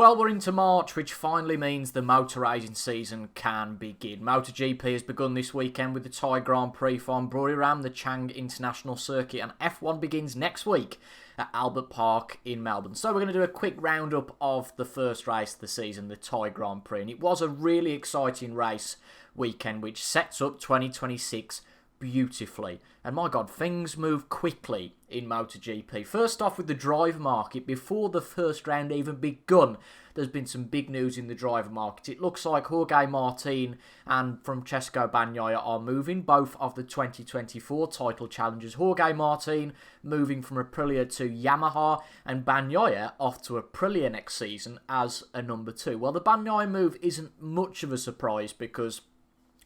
Well, we're into March, which finally means the motor racing season can begin. MotoGP has begun this weekend with the Thai Grand Prix from Buriram, the Chang International Circuit, and F1 begins next week at Albert Park in Melbourne. So we're going to do a quick roundup of the first race of the season, the Thai Grand Prix, and it was a really exciting race weekend, which sets up 2026 beautifully. And my God, things move quickly in MotoGP. First off with the driver market, before the first round even begun, there's been some big news in the driver market. It looks like Jorge Martin and Francesco Bagnaia are moving, both of the 2024 title challengers. Jorge Martin moving from Aprilia to Yamaha, and Bagnaia off to Aprilia next season as a number 2. Well, the Bagnaia move isn't much of a surprise because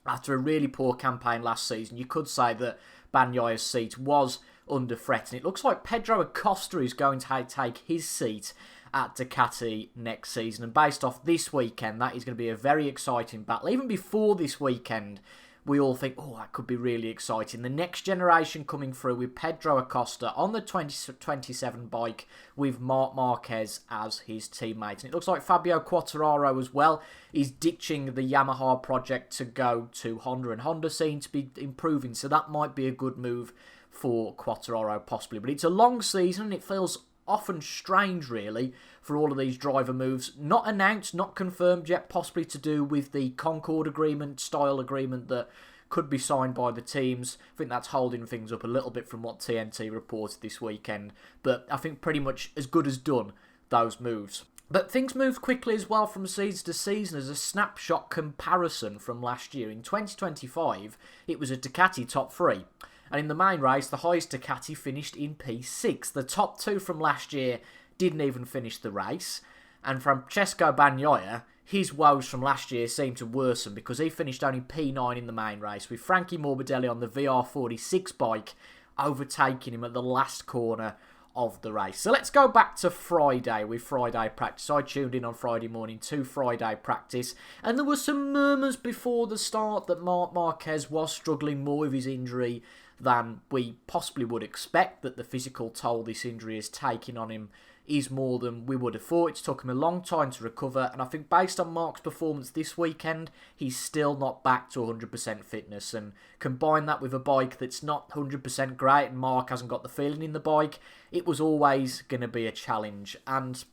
after a really poor campaign last season, you could say that Bagnaia's seat was under threat. And it looks like Pedro Acosta is going to take his seat at Ducati next season. And based off this weekend, that is going to be a very exciting battle. Even before this weekend, we all think, oh, that could be really exciting. The next generation coming through with Pedro Acosta on the 2027 bike with Marc Marquez as his teammate. And it looks like Fabio Quartararo as well is ditching the Yamaha project to go to Honda. And Honda seem to be improving, so that might be a good move for Quartararo possibly. But it's a long season and it feels often strange, really, for all of these driver moves. Not announced, not confirmed yet, possibly to do with the Concord agreement, style agreement that could be signed by the teams. I think that's holding things up a little bit from what TNT reported this weekend. But I think pretty much as good as done, those moves. But things moved quickly as well from season to season as a snapshot comparison from last year. In 2025, it was a Ducati top 3. And in the main race, the highest Ducati finished in P6. The top 2 from last year didn't even finish the race. And Francesco Bagnaia, his woes from last year seemed to worsen because he finished only P9 in the main race, with Frankie Morbidelli on the VR46 bike overtaking him at the last corner of the race. So let's go back to Friday with Friday practice. I tuned in on Friday morning to Friday practice, and there were some murmurs before the start that Marc Marquez was struggling more with his injury than we possibly would expect, that the physical toll this injury is taking on him is more than we would have thought. It's took him a long time to recover, and I think based on Marc's performance this weekend, he's still not back to 100% fitness. And combine that with a bike that's not 100% great, and Marc hasn't got the feeling in the bike, it was always going to be a challenge. And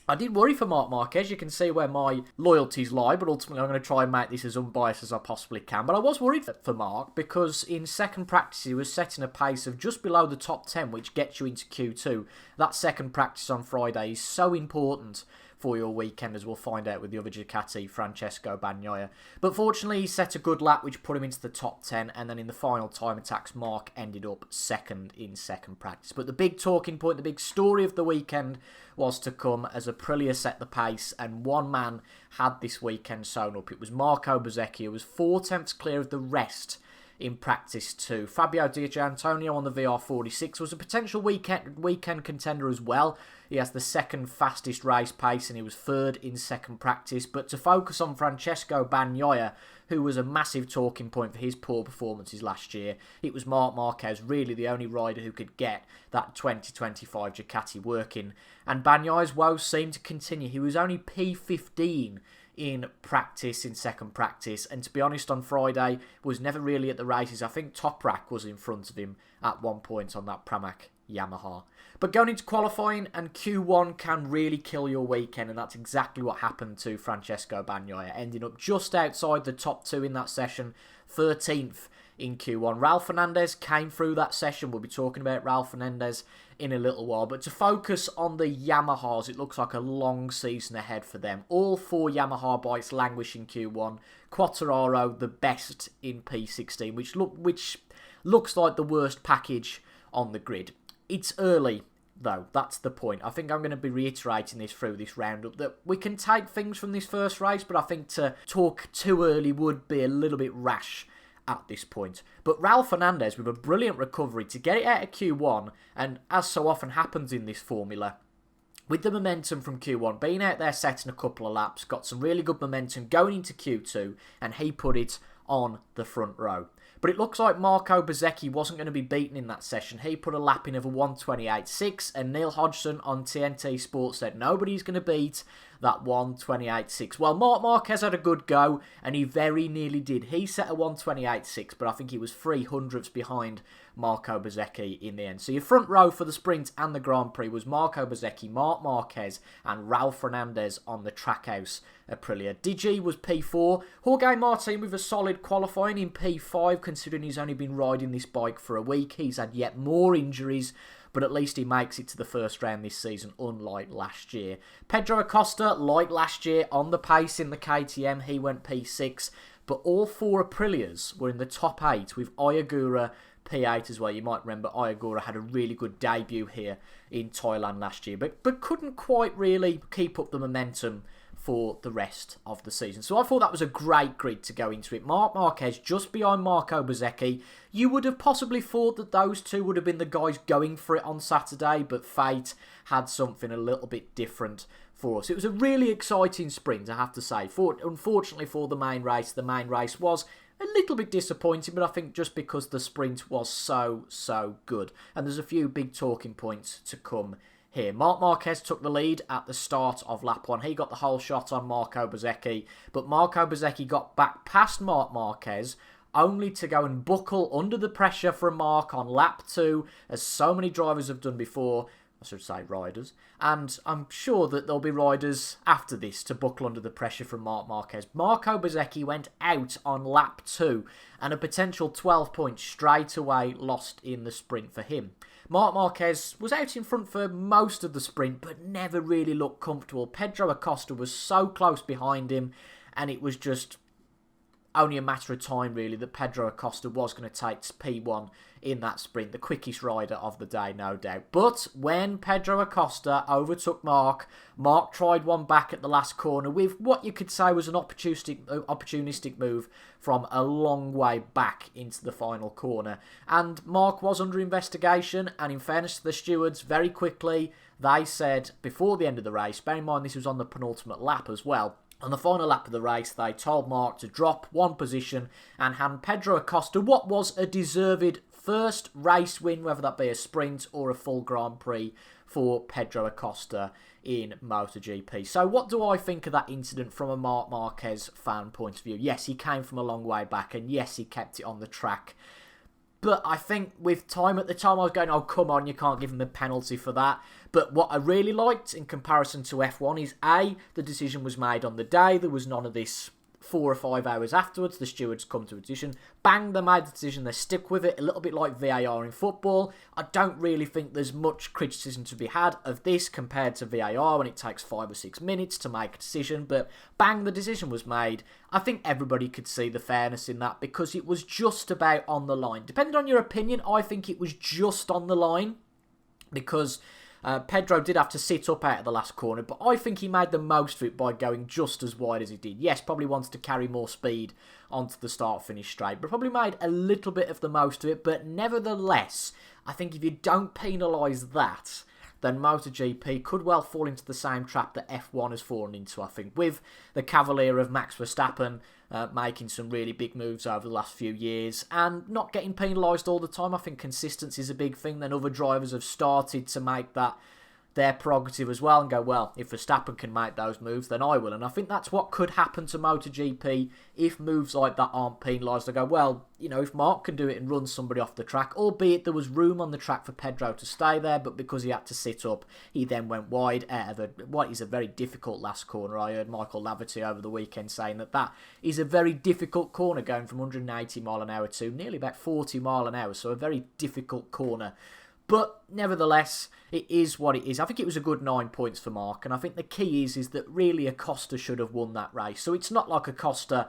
I did worry for Marc Marquez. You can see where my loyalties lie, but ultimately I'm going to try and make this as unbiased as I possibly can. But I was worried for Marc because in second practice he was setting a pace of just below the top 10, which gets you into Q2. That second practice on Friday is so important for your weekend, as we'll find out with the other Ducati, Francesco Bagnaia. But fortunately, he set a good lap, which put him into the top 10, and then in the final time attacks, Marc ended up second in second practice. But the big talking point, the big story of the weekend was to come as Aprilia set the pace, and one man had this weekend sewn up. It was Marco Bezzecchi, who was 4 tenths clear of the rest in practice too. Fabio Di Gianantonio on the VR46 was a potential weekend contender as well. He has the second fastest race pace and he was third in second practice. But to focus on Francesco Bagnaia, who was a massive talking point for his poor performances last year, it was Marc Marquez, really the only rider who could get that 2025 Ducati working. And Bagnaia's woes seemed to continue. He was only P15 in practice, in second practice, and to be honest, on Friday was never really at the races. I think Toprak was in front of him at one point on that Pramac Yamaha. But going into qualifying, and Q1 can really kill your weekend, and that's exactly what happened to Francesco Bagnaia, ending up just outside the top 2 in that session, 13th in Q1. Ralph Fernandez came through that session. We'll be talking about Ralph Fernandez in a little while. But to focus on the Yamahas, it looks like a long season ahead for them. All 4 Yamaha bikes languish in Q1. Quartararo the best in P16, which looks like the worst package on the grid. It's early, though. That's the point. I think I'm going to be reiterating this through this roundup, that we can take things from this first race, but I think to talk too early would be a little bit rash at this point. But Ralph Fernandez with a brilliant recovery to get it out of Q1, and as so often happens in this formula, with the momentum from Q1, being out there setting a couple of laps, got some really good momentum going into Q2, and he put it on the front row. But it looks like Marco Bezzecchi wasn't going to be beaten in that session. He put a lap in of a 1:28.6, and Neil Hodgson on TNT Sports said nobody's going to beat that 1:28.6. Well, Marc Marquez had a good go, and he very nearly did. He set a 1:28.6, but I think he was 300ths behind Marco Bezzecchi in the end. So your front row for the sprint and the Grand Prix was Marco Bezzecchi, Marc Marquez and Ralph Fernandez on the Trackhouse Aprilia. Digi was P4. Jorge Martin with a solid qualifying in P5, considering he's only been riding this bike for a week. He's had yet more injuries, but at least he makes it to the first round this season, unlike last year. Pedro Acosta, like last year, on the pace in the KTM, he went P6, but all four Aprilias were in the top 8, with Ogura P8 as well. You might remember Ogura had a really good debut here in Thailand last year, but couldn't quite really keep up the momentum for the rest of the season. So I thought that was a great grid to go into it. Marc Marquez just behind Marco Bezzecchi. You would have possibly thought that those two would have been the guys going for it on Saturday, but fate had something a little bit different for us. It was a really exciting sprint, I have to say. Unfortunately for the main race was a little bit disappointing, but I think just because the sprint was so good. And there's a few big talking points to come here. Marc Marquez took the lead at the start of lap 1. He got the whole shot on Marco Bezzecchi, but Marco Bezzecchi got back past Marc Marquez, only to go and buckle under the pressure from Marc on lap 2, as so many drivers have done before. I should say riders, and I'm sure that there'll be riders after this to buckle under the pressure from Marc Marquez. Marco Bezzecchi went out on lap 2, and a potential 12 points straight away lost in the sprint for him. Marc Marquez was out in front for most of the sprint, but never really looked comfortable. Pedro Acosta was so close behind him, and it was just only a matter of time, really, that Pedro Acosta was going to take P1 in that sprint. The quickest rider of the day, no doubt. But when Pedro Acosta overtook Marc tried one back at the last corner with what you could say was an opportunistic move from a long way back into the final corner. And Marc was under investigation, and in fairness to the stewards, very quickly, they said before the end of the race, bear in mind this was on the penultimate lap as well, on the final lap of the race, they told Marc to drop one position and hand Pedro Acosta what was a deserved first race win, whether that be a sprint or a full Grand Prix for Pedro Acosta in MotoGP. So what do I think of that incident from a Marc Marquez fan point of view? Yes, he came from a long way back, and yes, he kept it on the track. But I think with time at the time, I was going, oh, come on, you can't give him a penalty for that. But what I really liked in comparison to F1 is, A, the decision was made on the day. There was none of this 4 or 5 hours afterwards. The stewards come to a decision. Bang, they made the decision. They stick with it. A little bit like VAR in football. I don't really think there's much criticism to be had of this compared to VAR when it takes 5 or 6 minutes to make a decision. But bang, the decision was made. I think everybody could see the fairness in that because it was just about on the line. Depending on your opinion, I think it was just on the line because Pedro did have to sit up out of the last corner, but I think he made the most of it by going just as wide as he did. Yes, probably wanted to carry more speed onto the start-finish straight, but probably made a little bit of the most of it. But nevertheless, I think if you don't penalise that, then MotoGP could well fall into the same trap that F1 has fallen into, I think, with the cavalier of Max Verstappen making some really big moves over the last few years and not getting penalised all the time. I think consistency is a big thing. Then other drivers have started to make that their prerogative as well and go, well, if Verstappen can make those moves, then I will. And I think that's what could happen to MotoGP if moves like that aren't penalised. They go, well, you know, if Marc can do it and run somebody off the track, albeit there was room on the track for Pedro to stay there, but because he had to sit up, he then went wide out of what is a very difficult last corner. I heard Michael Laverty over the weekend saying that is a very difficult corner, going from 180 mile an hour to nearly about 40 mile an hour, so a very difficult corner. But nevertheless, it is what it is. I think it was a good 9 points for Marc, and I think the key is that really Acosta should have won that race. So it's not like Acosta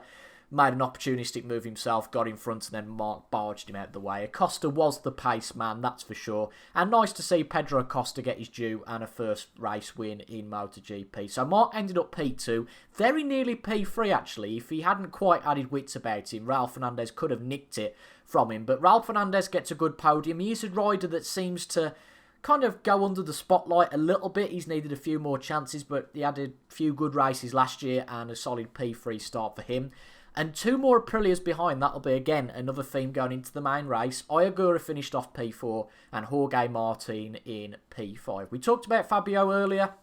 made an opportunistic move himself, got in front, and then Marc barged him out of the way. Acosta was the pace man, that's for sure. And nice to see Pedro Acosta get his due and a first race win in MotoGP. So Marc ended up P2, very nearly P3 actually. If he hadn't quite added wits about him, Ralph Fernandez could have nicked it from him. But Ralph Fernandez gets a good podium. He is a rider that seems to kind of go under the spotlight a little bit. He's needed a few more chances, but he had a few good races last year and a solid P3 start for him. And 2 more Aprilias behind, that'll be again another theme going into the main race. Ogura finished off P4 and Jorge Martin in P5. We talked about Fabio earlier.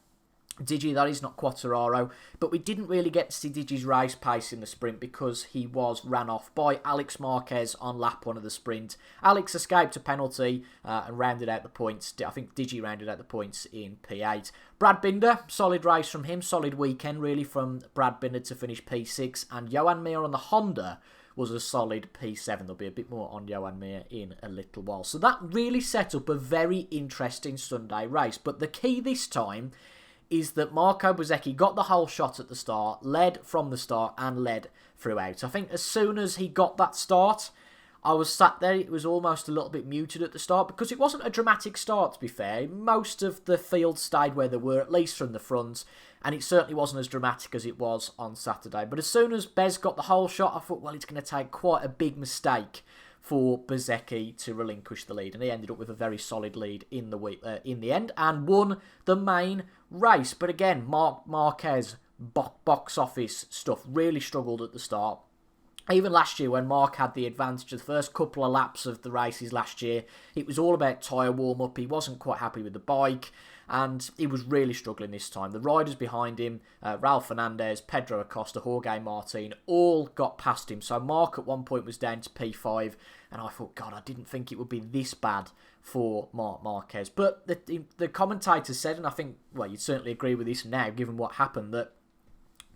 Digi, that is, not Quartararo, but we didn't really get to see Digi's race pace in the sprint because he was ran off by Alex Marquez on lap 1 of the sprint. Alex escaped a penalty and rounded out the points. I think Digi rounded out the points in P8. Brad Binder, solid race from him, solid weekend really from Brad Binder to finish P6, and Joan Mir on the Honda was a solid P7. There'll be a bit more on Joan Mir in a little while. So that really set up a very interesting Sunday race, but the key this time is that Marco Bezzecchi got the whole shot at the start, led from the start and led throughout. I think as soon as he got that start, I was sat there, it was almost a little bit muted at the start because it wasn't a dramatic start, to be fair. Most of the field stayed where they were, at least from the front, and it certainly wasn't as dramatic as it was on Saturday. But as soon as Bez got the whole shot, I thought, well, it's going to take quite a big mistake for Bezzecchi to relinquish the lead, and he ended up with a very solid lead in the end and won the main race. But again, Marc Marquez box office stuff really struggled at the start. Even last year when Marc had the advantage of the first couple of laps of the races last year, it was all about tyre warm-up. He wasn't quite happy with the bike, and he was really struggling this time. The riders behind him, Raul Fernandez, Pedro Acosta, Jorge Martin, all got past him. So Marc at one point was down to P5, and I thought, God, I didn't think it would be this bad for Marc Marquez. But the commentator said, and I think, well, you'd certainly agree with this now, given what happened, that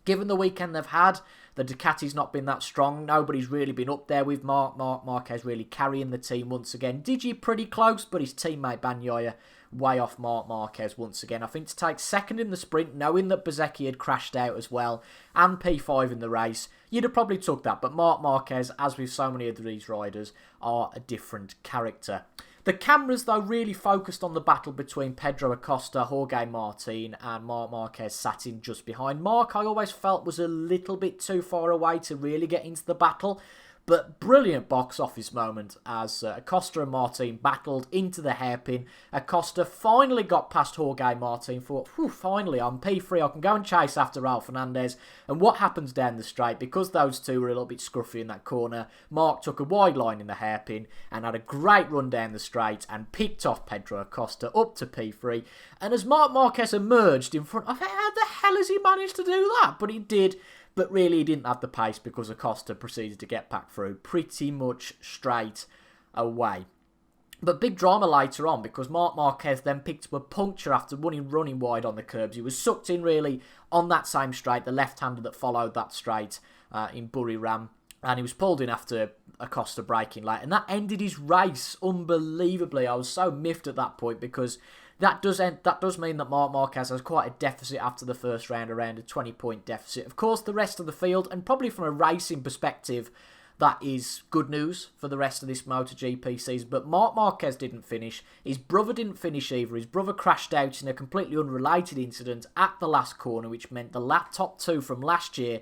given the weekend they've had, the Ducati's not been that strong. Nobody's really been up there with Marc Marquez really carrying the team once again. Digi pretty close, but his teammate Bagnaia way off Marc Marquez once again. I think to take second in the sprint, knowing that Bezzecchi had crashed out as well, and P5 in the race, you'd have probably took that. But Marc Marquez, as with so many of these riders, are a different character. The cameras, though, really focused on the battle between Pedro Acosta, Jorge Martin and Marc Marquez sat in just behind. Marc, I always felt, was a little bit too far away to really get into the battle. But brilliant box office moment as Acosta and Martin battled into the hairpin. Acosta finally got past Jorge Martin, thought, finally, I'm P3, I can go and chase after Raul Fernandez. And what happens down the straight, because those two were a little bit scruffy in that corner, Marc took a wide line in the hairpin and had a great run down the straight and picked off Pedro Acosta up to P3. And as Marc Marquez emerged in front, I thought, how the hell has he managed to do that? But he did. But really, he didn't have the pace because Acosta proceeded to get back through pretty much straight away. But big drama later on because Marc Marquez then picked up a puncture after running wide on the curbs. He was sucked in really on that same straight, the left-hander that followed that straight in Buriram. And he was pulled in after Acosta braking late. And that ended his race unbelievably. I was so miffed at that point because that does mean that Marc Marquez has quite a deficit after the first round, around a 20-point deficit. Of course, the rest of the field, and probably from a racing perspective, that is good news for the rest of this MotoGP season. But Marc Marquez didn't finish. His brother didn't finish either. His brother crashed out in a completely unrelated incident at the last corner, which meant the top two from last year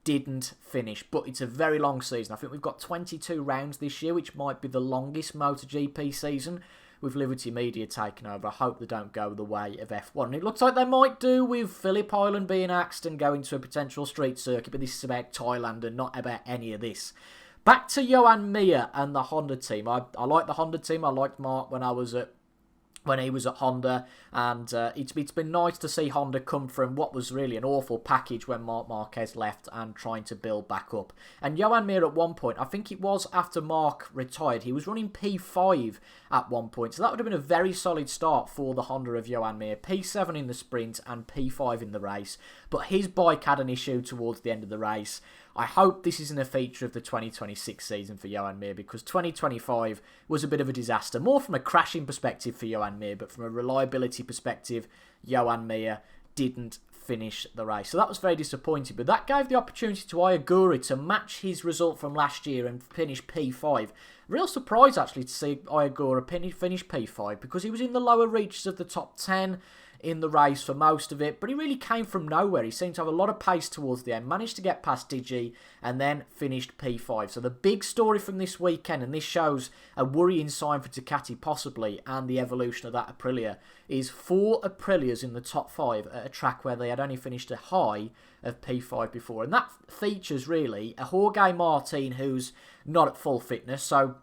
didn't finish. But it's a very long season. I think we've got 22 rounds this year, which might be the longest MotoGP season, with Liberty Media taking over. I hope they don't go the way of F1. And it looks like they might do, with Phillip Island being axed and going to a potential street circuit, but this is about Thailand and not about any of this. Back to Joan Mir and the Honda team. I like the Honda team. I liked Marc when he was at Honda, and it's been nice to see Honda come from what was really an awful package when Marc Marquez left and trying to build back up. And Joan Mir at one point, I think it was after Marc retired, he was running P5 at one point, so that would have been a very solid start for the Honda of Joan Mir. P7 in the sprint and P5 in the race, but his bike had an issue towards the end of the race. I hope this isn't a feature of the 2026 season for Joan Mir, because 2025 was a bit of a disaster. More from a crashing perspective for Joan Mir, but from a reliability perspective, Joan Mir didn't finish the race. So that was very disappointing, but that gave the opportunity to Ogura to match his result from last year and finish P5. Real surprise, actually, to see Ogura finish P5, because he was in the lower reaches of the top 10 in the race for most of it, but he really came from nowhere. He seemed to have a lot of pace towards the end, managed to get past Digi, and then finished P5. So the big story from this weekend, and this shows a worrying sign for Ducati possibly, and the evolution of that Aprilia, is 4 Aprilias in the top 5 at a track where they had only finished a high of P5 before. And that features really a Jorge Martin who's not at full fitness, so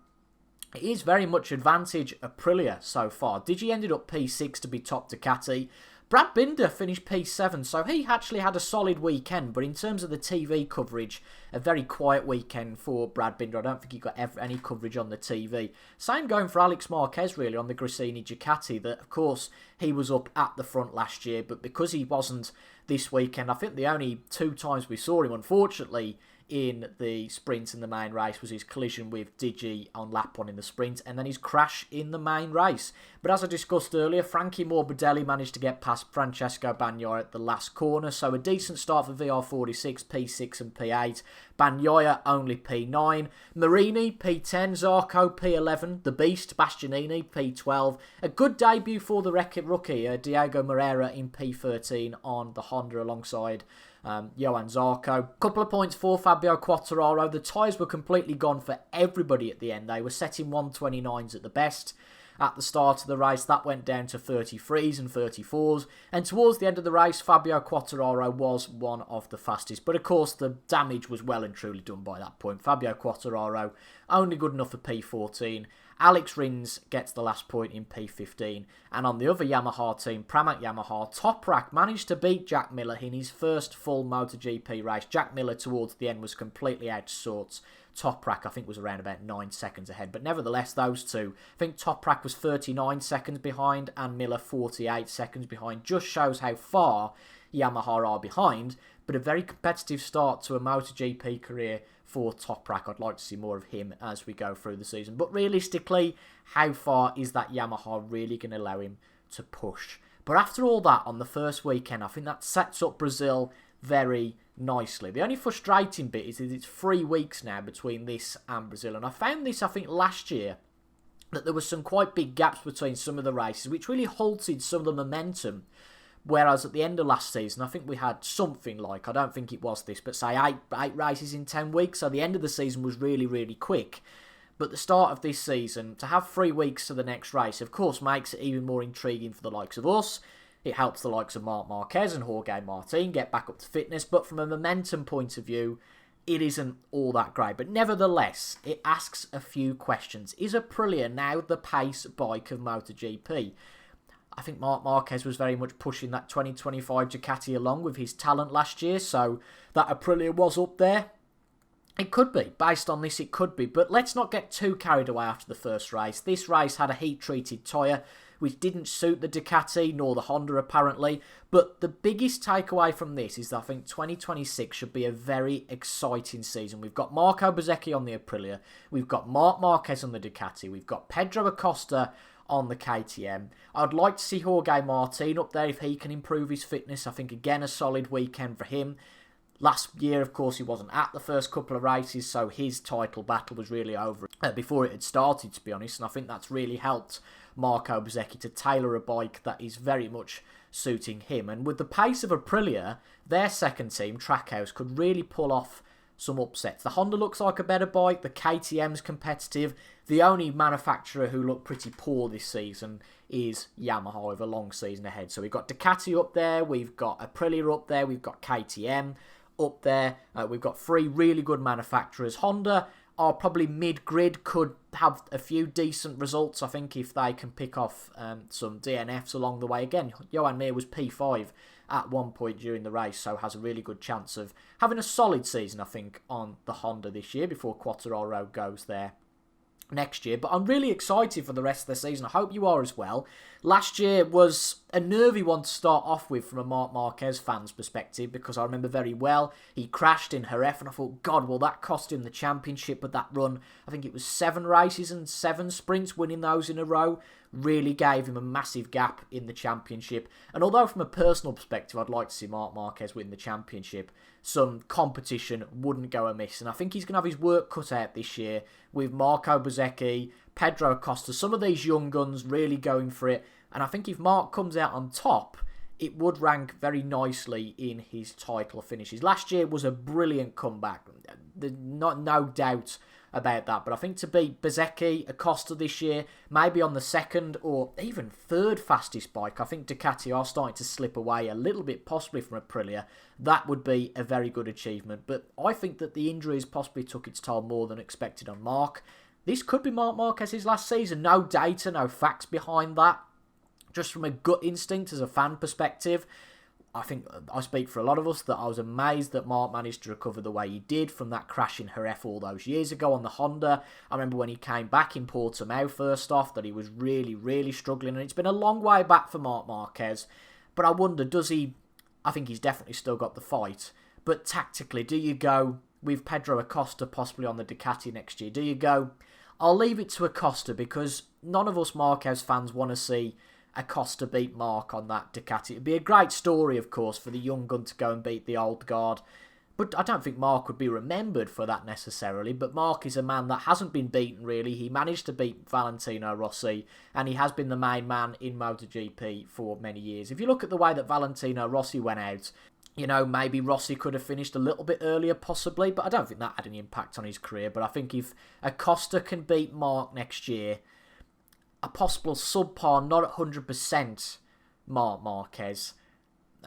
it is very much advantage Aprilia so far. Digi ended up P6 to be top Ducati, Brad Binder finished P7, so he actually had a solid weekend, but in terms of the TV coverage, a very quiet weekend for Brad Binder. I don't think he got any coverage on the TV. Same going for Alex Marquez, really, on the Gresini Ducati, that, of course, he was up at the front last year, but because he wasn't this weekend, I think the only 2 times we saw him, unfortunately, in the sprint in the main race was his collision with Digi on lap 1 in the sprint, and then his crash in the main race. But as I discussed earlier, Frankie Morbidelli managed to get past Francesco Bagnaia at the last corner, so a decent start for VR46, P6 and P8. Bagnaia only P9, Marini P10, Zarco P11, the Beast Bastianini P12. A good debut for the rookie Diego Moreira in P13 on the Honda alongside Johan Zarco. Couple of points for Fabio Quartararo. The tyres were completely gone for everybody at the end. They were setting 129s at the best. At the start of the race, that went down to 33s and 34s. And towards the end of the race, Fabio Quartararo was one of the fastest. But of course, the damage was well and truly done by that point. Fabio Quartararo, only good enough for P14. Alex Rins gets the last point in P15. And on the other Yamaha team, Pramac Yamaha, Toprak managed to beat Jack Miller in his first full MotoGP race. Jack Miller towards the end was completely out of sorts. Toprak, I think, was around about 9 seconds ahead. But nevertheless, those two, I think Toprak was 39 seconds behind and Miller 48 seconds behind. Just shows how far Yamaha are behind. But a very competitive start to a MotoGP career for Toprak. I'd like to see more of him as we go through the season. But realistically, how far is that Yamaha really going to allow him to push? But after all that, on the first weekend, I think that sets up Brazil very nicely. The only frustrating bit is that it's 3 weeks now between this and Brazil. And I found this, I think, last year, that there was some quite big gaps between some of the races, which really halted some of the momentum. Whereas at the end of last season, I think we had something like, I don't think it was this, but say 8 races in 10 weeks. So the end of the season was really, really quick. But the start of this season, to have 3 weeks to the next race, of course, makes it even more intriguing for the likes of us. It helps the likes of Marc Marquez and Jorge Martin get back up to fitness. But from a momentum point of view, it isn't all that great. But nevertheless, it asks a few questions. Is Aprilia now the pace bike of MotoGP? I think Marc Marquez was very much pushing that 2025 Ducati along with his talent last year, so that Aprilia was up there. It could be. Based on this, it could be. But let's not get too carried away after the first race. This race had a heat-treated tyre, which didn't suit the Ducati, nor the Honda apparently. But the biggest takeaway from this is that I think 2026 should be a very exciting season. We've got Marco Bezzecchi on the Aprilia. We've got Marc Marquez on the Ducati. We've got Pedro Acosta on the KTM. I'd like to see Jorge Martin up there if he can improve his fitness. I think, again, a solid weekend for him. Last year, of course, he wasn't at the first couple of races, so his title battle was really over before it had started, to be honest, and I think that's really helped Marco Bezzecchi to tailor a bike that is very much suiting him. And with the pace of Aprilia, their second team, Trackhouse, could really pull off some upsets. The Honda looks like a better bike, the KTM's competitive. The only manufacturer who looked pretty poor this season is Yamaha with a long season ahead. So we've got Ducati up there, we've got Aprilia up there, we've got KTM up there. We've got 3 really good manufacturers. Honda are probably mid-grid, could have a few decent results, I think, if they can pick off some DNFs along the way. Again, Joan Mir was P5 at one point during the race, so has a really good chance of having a solid season, I think, on the Honda this year before Quartararo goes there next year. But I'm really excited for the rest of the season. I hope you are as well. Last year was a nervy one to start off with from a Marc Marquez fan's perspective, because I remember very well he crashed in Jerez and I thought, God, will that cost him the championship? But that run, I think it was 7 races and 7 sprints, winning those in a row, really gave him a massive gap in the championship. And although from a personal perspective I'd like to see Marc Marquez win the championship, some competition wouldn't go amiss. And I think he's going to have his work cut out this year with Marco Bezzecchi, Pedro Acosta, some of these young guns really going for it. And I think if Marc comes out on top, it would rank very nicely in his title finishes. Last year was a brilliant comeback. No doubt about that. But I think to beat Bezzecchi, Acosta this year, maybe on the second or even third fastest bike, I think Ducati are starting to slip away a little bit, possibly from Aprilia. That would be a very good achievement. But I think that the injuries possibly took its toll more than expected on Marc. This could be Marc Marquez's last season. No data, no facts behind that. just from a gut instinct as a fan perspective, I think I speak for a lot of us that I was amazed that Marc managed to recover the way he did from that crash in Jerez all those years ago on the Honda. I remember when he came back in Portimao first off that he was really, really struggling, and it's been a long way back for Marc Marquez. But I wonder, does he... I think he's definitely still got the fight. But tactically, do you go with Pedro Acosta possibly on the Ducati next year? Do you go... I'll leave it to Acosta because none of us Marquez fans want to see Acosta beat Marc on that Ducati. It'd be a great story, of course, for the young gun to go and beat the old guard. But I don't think Marc would be remembered for that necessarily. But Marc is a man that hasn't been beaten, really. He managed to beat Valentino Rossi, and he has been the main man in MotoGP for many years. If you look at the way that Valentino Rossi went out, you know, maybe Rossi could have finished a little bit earlier, possibly, but I don't think that had any impact on his career. But I think if Acosta can beat Marc next year, a possible subpar, not 100% Marc Marquez.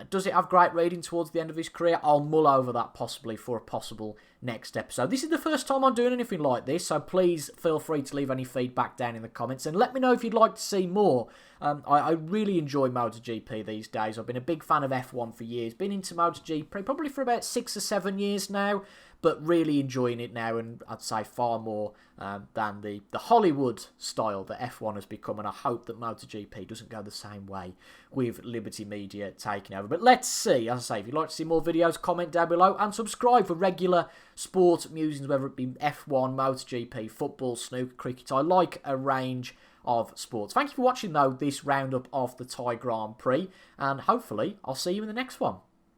Does it have great reading towards the end of his career? I'll mull over that possibly for a possible next episode. This is the first time I'm doing anything like this, so please feel free to leave any feedback down in the comments and let me know if you'd like to see more. I really enjoy MotoGP these days. I've been a big fan of F1 for years. Been into MotoGP probably for about 6 or 7 years now, but really enjoying it now, and I'd say far more than the Hollywood style that F1 has become, and I hope that MotoGP doesn't go the same way with Liberty Media taking over. But let's see. As I say, if you'd like to see more videos, comment down below and subscribe for regular sport musings, whether it be F1, MotoGP, football, snooker, cricket. I like a range of sports. Thank you for watching, though, this roundup of the Thai Grand Prix, and hopefully I'll see you in the next one.